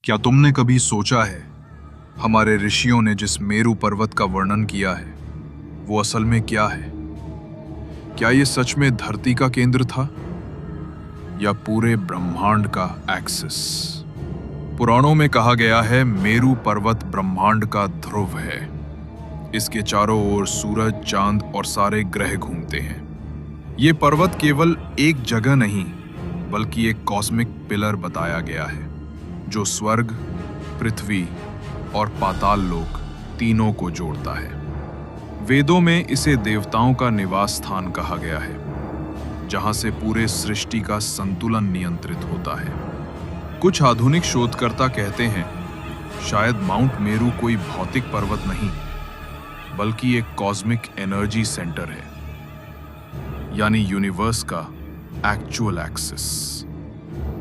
क्या तुमने कभी सोचा है हमारे ऋषियों ने जिस मेरू पर्वत का वर्णन किया है वो असल में क्या है? क्या ये सच में धरती का केंद्र था या पूरे ब्रह्मांड का एक्सिस? पुराणों में कहा गया है मेरू पर्वत ब्रह्मांड का ध्रुव है। इसके चारों ओर सूरज, चांद और सारे ग्रह घूमते हैं। ये पर्वत केवल एक जगह नहीं बल्कि एक कॉस्मिक पिलर बताया गया है जो स्वर्ग, पृथ्वी और पाताल लोक तीनों को जोड़ता है। वेदों में इसे देवताओं का निवास स्थान कहा गया है जहां से पूरे सृष्टि का संतुलन नियंत्रित होता है। कुछ आधुनिक शोधकर्ता कहते हैं शायद माउंट मेरू कोई भौतिक पर्वत नहीं बल्कि एक कॉस्मिक एनर्जी सेंटर है, यानी यूनिवर्स का एक्चुअल एक्सिस।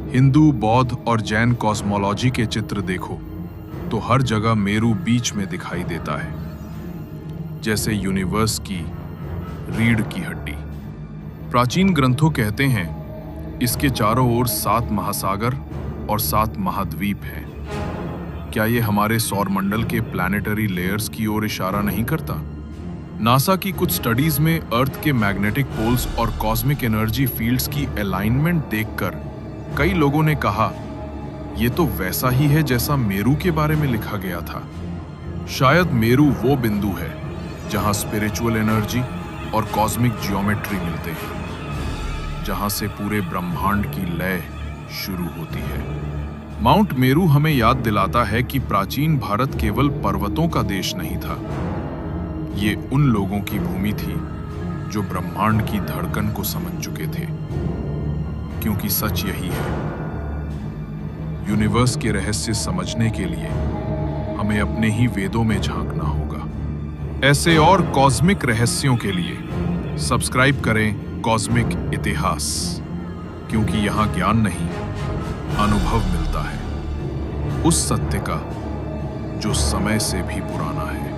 हिंदू, बौद्ध और जैन कॉस्मोलॉजी के चित्र देखो तो हर जगह मेरू बीच में दिखाई देता है, जैसे यूनिवर्स की रीढ़ की हड्डी। प्राचीन ग्रंथों कहते हैं इसके चारों ओर 7 महासागर और 7 महाद्वीप हैं। क्या ये हमारे सौरमंडल के प्लैनेटरी लेयर्स की ओर इशारा नहीं करता? नासा की कुछ स्टडीज में अर्थ के मैग्नेटिक पोल्स और कॉस्मिक एनर्जी फील्ड्स की अलाइनमेंट देखकर कई लोगों ने कहा ये तो वैसा ही है जैसा मेरू के बारे में लिखा गया था। शायद मेरू वो बिंदु है जहां स्पिरिचुअल एनर्जी और कॉस्मिक जियोमेट्री मिलते हैं, जहां से पूरे ब्रह्मांड की लय शुरू होती है। माउंट मेरू हमें याद दिलाता है कि प्राचीन भारत केवल पर्वतों का देश नहीं था, ये उन लोगों की भूमि थी जो ब्रह्मांड की धड़कन को समझ चुके थे। क्योंकि सच यही है, यूनिवर्स के रहस्य समझने के लिए हमें अपने ही वेदों में झांकना होगा। ऐसे और कॉस्मिक रहस्यों के लिए सब्सक्राइब करें कॉस्मिक इतिहास, क्योंकि यहां ज्ञान नहीं, अनुभव मिलता है उस सत्य का जो समय से भी पुराना है।